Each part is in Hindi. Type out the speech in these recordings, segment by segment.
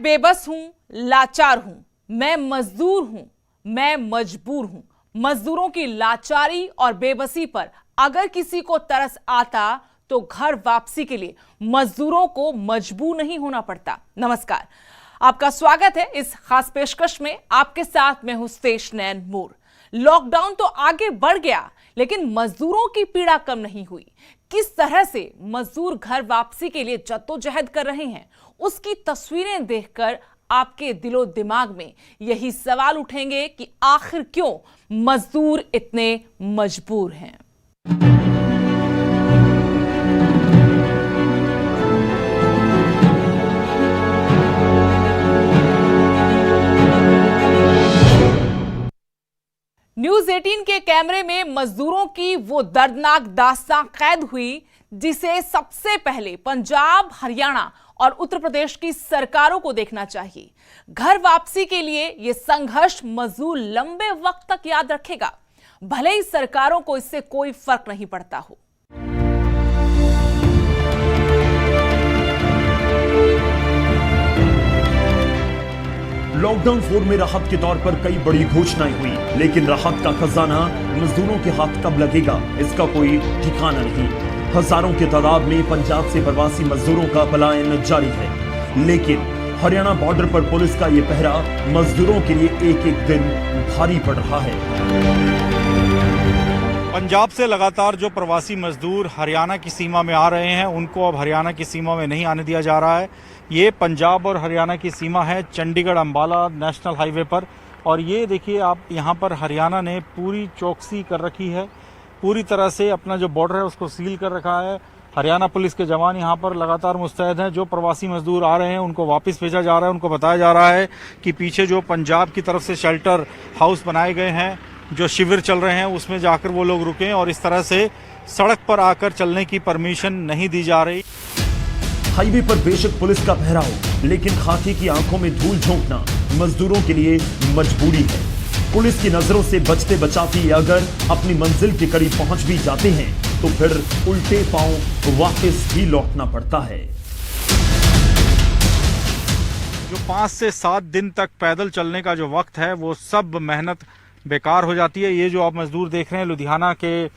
मैं बेबस हूं, लाचार हूं, मैं मजदूर हूं, मैं मजबूर हूं। मजदूरों की लाचारी और बेबसी पर अगर किसी को तरस आता तो घर वापसी के लिए मजदूरों को मजबूर नहीं होना पड़ता। नमस्कार, आपका स्वागत है इस खास पेशकश में। आपके साथ मैं हूं स्टेश नैन मूर। लॉकडाउन तो आगे बढ़ गया, लेकिन मजदूरों की पीड़ा कम नहीं हुई। किस तरह से मजदूर घर वापसी के लिए जद्दोजहद कर रहे हैं, उसकी तस्वीरें देखकर आपके दिलो दिमाग में यही सवाल उठेंगे कि आखिर क्यों मजदूर इतने मजबूर हैं। न्यूज 18 के कैमरे में मजदूरों की वो दर्दनाक दास्तां कैद हुई, जिसे सबसे पहले पंजाब, हरियाणा और उत्तर प्रदेश की सरकारों को देखना चाहिए। घर वापसी के लिए यह संघर्ष मजदूर लंबे वक्त तक याद रखेगा, भले ही सरकारों को इससे कोई फर्क नहीं पड़ता हो। लॉकडाउन 4 में राहत के तौर पर कई बड़ी घोषणाएं हुई, लेकिन राहत का खजाना मजदूरों के हाथ कब लगेगा, इसका कोई ठिकाना नहीं। हजारों की तादाद में पंजाब से प्रवासी मजदूरों का पलायन जारी है, लेकिन हरियाणा बॉर्डर पर पुलिस का यह पहरा मजदूरों के लिए एक एक दिन भारी पड़ रहा है। पंजाब से लगातार जो प्रवासी मजदूर हरियाणा की सीमा में आ रहे हैं, उनको अब हरियाणा की सीमा में नहीं आने दिया जा रहा है। ये पंजाब और हरियाणा की सीमा है चंडीगढ़ अंबाला नेशनल हाईवे पर, और ये देखिए आप, यहाँ पर हरियाणा ने पूरी चौकसी कर रखी है, पूरी तरह से अपना जो बॉर्डर है उसको सील कर रखा है। हरियाणा पुलिस के जवान यहाँ पर लगातार मुस्तैद हैं। जो प्रवासी मजदूर आ रहे हैं उनको वापस भेजा जा रहा है। उनको बताया जा रहा है कि पीछे जो पंजाब की तरफ से शेल्टर हाउस बनाए गए हैं, जो शिविर चल रहे हैं, उसमें जाकर वो लोग रुकें, और इस तरह से सड़क पर आकर चलने की परमिशन नहीं दी जा रही। हाईवे पर बेशक पुलिस का पहरा हो, लेकिन खाकी की आंखों में धूल झोंकना मजदूरों के लिए मजबूरी है। पुलिस की नजरों से बचते बचाते अगर अपनी मंजिल के करीब पहुंच भी जाते हैं तो फिर उल्टे पांव वापस भी लौटना पड़ता है। जो 5 से 7 दिन तक पैदल चलने का जो वक्त है, वो सब मेहनत बेकार हो जाती है। ये जो आप मजदूर देख रहे हैं, लुधियाना के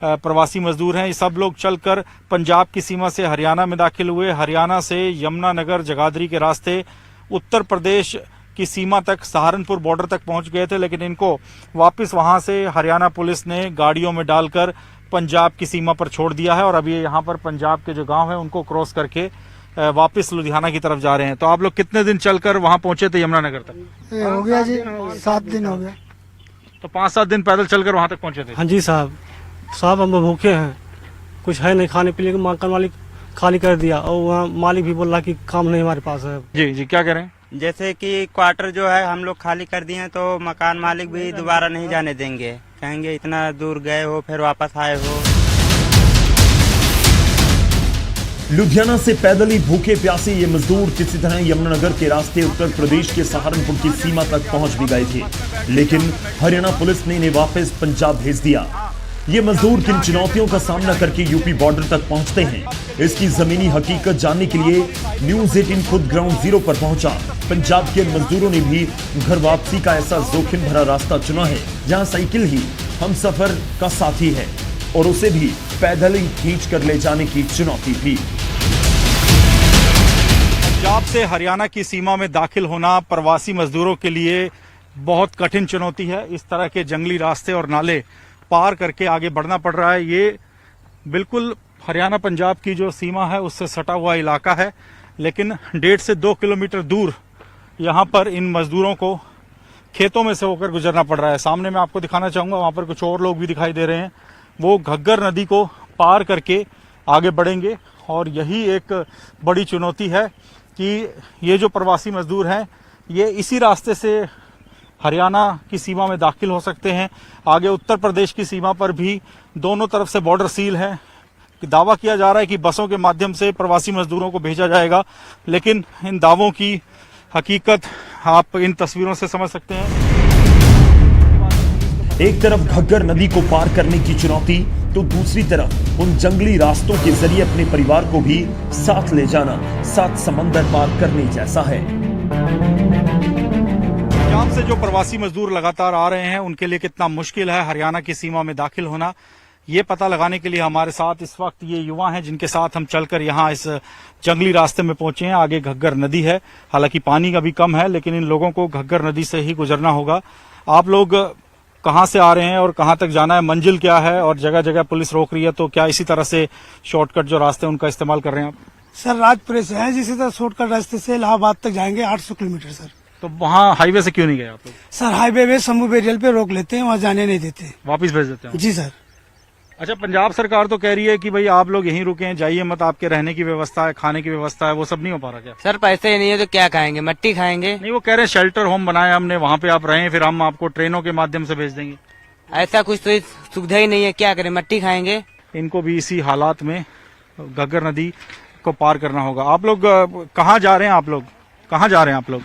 प्रवासी मजदूर हैं, ये सब लोग चलकर पंजाब की सीमा से हरियाणा में दाखिल हुए। हरियाणा से यमुनानगर जगाधरी के रास्ते उत्तर प्रदेश की सीमा तक, सहारनपुर बॉर्डर तक पहुंच गए थे, लेकिन इनको वापस वहां से हरियाणा पुलिस ने गाड़ियों में डालकर पंजाब की सीमा पर छोड़ दिया है। और अभी यहाँ पर पंजाब के जो गांव हैं उनको क्रॉस करके वापस लुधियाना की तरफ जा रहे हैं। तो आप लोग कितने दिन चलकर वहां पहुंचे थे यमुनानगर तक? हो गया जी, 7 दिन हो गया। तो 5-7 दिन पैदल चलकर वहां तक पहुंचे थे? हाँ जी साहब, हम भूखे हैं, कुछ है नहीं खाने पीने का। मकान मालिक खाली कर दिया, और वहाँ मालिक भी बोल रहा कि काम नहीं हमारे पास है। जी जी, क्या कह रहे हैं? जैसे कि क्वार्टर जो है हम लोग खाली कर दिए हैं, तो मकान मालिक भी दोबारा नहीं जाने देंगे, कहेंगे इतना दूर गए हो फिर वापस आए हो। लुधियाना से पैदल ही भूखे प्यासे ये मजदूर किसी तरह यमुनानगर के रास्ते उत्तर प्रदेश के सहारनपुर की सीमा तक पहुंच भी गए थे, लेकिन हरियाणा पुलिस ने इन्हें वापस पंजाब भेज दिया। ये मजदूर किन चुनौतियों का सामना करके यूपी बॉर्डर तक पहुंचते हैं, इसकी जमीनी हकीकत जानने के लिए न्यूज 18 खुद ग्राउंड जीरो पर पहुंचा। पंजाब के मजदूरों ने भी घर वापसी का ऐसा जोखिम भरा रास्ता चुना है, जहां साइकिल ही हम सफर का साथी है, और उसे भी पैदल ही खींच कर ले जाने की चुनौती थी। पंजाब से हरियाणा की सीमा में दाखिल होना प्रवासी मजदूरों के लिए बहुत कठिन चुनौती है। इस तरह के जंगली रास्ते और नाले पार करके आगे बढ़ना पड़ रहा है। ये बिल्कुल हरियाणा पंजाब की जो सीमा है उससे सटा हुआ इलाका है, लेकिन 1.5 से 2 किलोमीटर दूर यहाँ पर इन मजदूरों को खेतों में से होकर गुजरना पड़ रहा है। सामने मैं आपको दिखाना चाहूंगा, वहां पर कुछ और लोग भी दिखाई दे रहे हैं। वो घग्गर नदी को पार करके आगे बढ़ेंगे, और यही एक बड़ी चुनौती है कि ये जो प्रवासी मजदूर हैं, ये इसी रास्ते से हरियाणा की सीमा में दाखिल हो सकते हैं। आगे उत्तर प्रदेश की सीमा पर भी दोनों तरफ से बॉर्डर सील है। दावा किया जा रहा है कि बसों के माध्यम से प्रवासी मजदूरों को भेजा जाएगा, लेकिन इन दावों की हकीकत आप इन तस्वीरों से समझ सकते हैं। एक तरफ घग्गर नदी को पार करने की चुनौती, तो दूसरी तरफ उन जंगली रास्तों के जरिए अपने परिवार को भी साथ ले जाना 7 समंदर पार करने जैसा है। पंजाब से जो प्रवासी मजदूर लगातार आ रहे हैं उनके लिए कितना मुश्किल है हरियाणा की सीमा में दाखिल होना, ये पता लगाने के लिए हमारे साथ इस वक्त ये युवा हैं जिनके साथ हम चलकर यहाँ इस जंगली रास्ते में पहुंचे हैं। आगे घग्गर नदी है, हालांकि पानी का भी कम है, लेकिन इन लोगों को घग्गर नदी से ही गुजरना होगा। आप लोग कहाँ से आ रहे हैं और कहाँ तक जाना है, मंजिल क्या है, और जगह जगह पुलिस रोक रही है, तो क्या इसी तरह से शॉर्टकट जो रास्ते हैं उनका इस्तेमाल कर रहे हैं आप? सर राजपुरे से हैं, जिसी तरह शॉर्टकट रास्ते से इलाहाबाद तक जाएंगे 800 किलोमीटर सर। तो वहाँ हाईवे से क्यों नहीं गए आप लोग? सर हाईवे में शंभू बेरियल पे रोक लेते हैं, वहाँ जाने नहीं देते। वापिस भेज देते हैं? जी सर। अच्छा, पंजाब सरकार तो कह रही है कि भाई आप लोग यहीं रुके, जाइए मत, आपके रहने की व्यवस्था है, खाने की व्यवस्था है, वो सब नहीं हो पा रहा क्या? सर पैसे ही नहीं है तो क्या खाएंगे, मट्टी खाएंगे। नहीं, वो कह रहे हैं शेल्टर होम बनाया हमने, वहाँ पे आप रहें, फिर हम आपको ट्रेनों के माध्यम से भेज देंगे। ऐसा कुछ तो सुविधा ही नहीं है, क्या करें, मट्टी खाएंगे। इनको भी इसी हालात में घग्गर नदी को पार करना होगा। आप लोग कहाँ जा रहे हैं? आप लोग कहाँ जा रहे हैं? आप लोग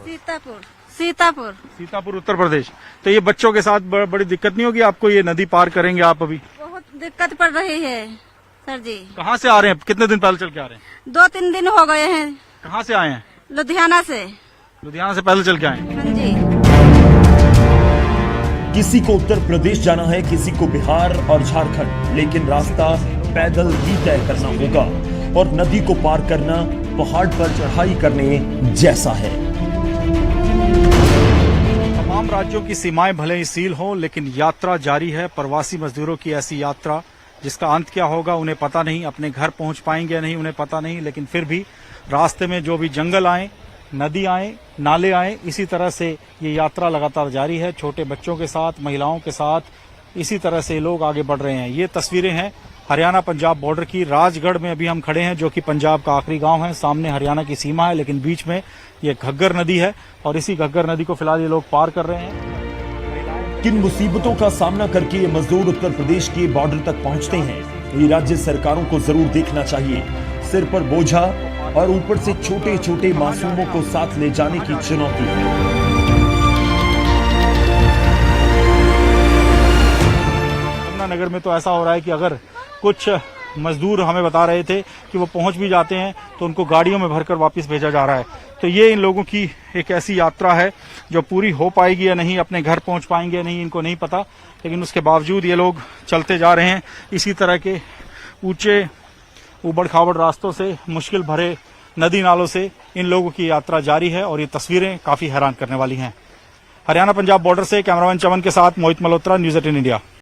सीतापुर। सीतापुर सीतापुर उत्तर प्रदेश। तो ये बच्चों के साथ बड़ी दिक्कत नहीं होगी आपको, ये नदी पार करेंगे आप? अभी बहुत दिक्कत पड़ रही है सर जी। कहाँ से आ रहे हैं? कितने दिन पहले चल के आ रहे हैं? 2-3 दिन हो गए हैं। कहाँ से आए हैं? लुधियाना से। लुधियाना से पहले चल के आए हैं? हाँ जी। किसी को उत्तर प्रदेश जाना है, किसी को बिहार और झारखंड, लेकिन रास्ता पैदल ही तय करना होगा और नदी को पार करना पहाड़ पर चढ़ाई करने जैसा है। तमाम राज्यों की सीमाएं भले ही सील हों, लेकिन यात्रा जारी है। प्रवासी मजदूरों की ऐसी यात्रा जिसका अंत क्या होगा उन्हें पता नहीं, अपने घर पहुंच पाएंगे या नहीं उन्हें पता नहीं, लेकिन फिर भी रास्ते में जो भी जंगल आए, नदी आए, नाले आए, इसी तरह से ये यात्रा लगातार जारी है। छोटे बच्चों के साथ, महिलाओं के साथ इसी तरह से लोग आगे बढ़ रहे हैं। ये तस्वीरें हैं हरियाणा पंजाब बॉर्डर की। राजगढ़ में अभी हम खड़े हैं, जो कि पंजाब का आखिरी गांव है। सामने हरियाणा की सीमा है, लेकिन बीच में ये घग्गर नदी है और इसी घग्गर नदी को फिलहाल ये लोग पार कर रहे हैं। किन मुसीबतों का सामना करके ये मजदूर उत्तर प्रदेश के बॉर्डर तक पहुंचते हैं, ये राज्य सरकारों को जरूर देखना चाहिए। सिर पर बोझा और ऊपर से छोटे छोटे मासूमों को साथ ले जाने की चुनौती है। नगर में तो ऐसा हो रहा है कि अगर कुछ मजदूर हमें बता रहे थे कि वो पहुंच भी जाते हैं तो उनको गाड़ियों में भरकर वापस भेजा जा रहा है। तो ये इन लोगों की एक ऐसी यात्रा है जो पूरी हो पाएगी या नहीं, अपने घर पहुंच पाएंगे या नहीं, इनको नहीं पता, लेकिन उसके बावजूद ये लोग चलते जा रहे हैं। इसी तरह के ऊंचे उबड़ खाबड़ रास्तों से, मुश्किल भरे नदी नालों से इन लोगों की यात्रा जारी है और ये तस्वीरें काफी हैरान करने वाली हैं। हरियाणा पंजाब बॉर्डर से कैमरामैन चमन के साथ मोहित मल्होत्रा, न्यूज़ 18 इंडिया।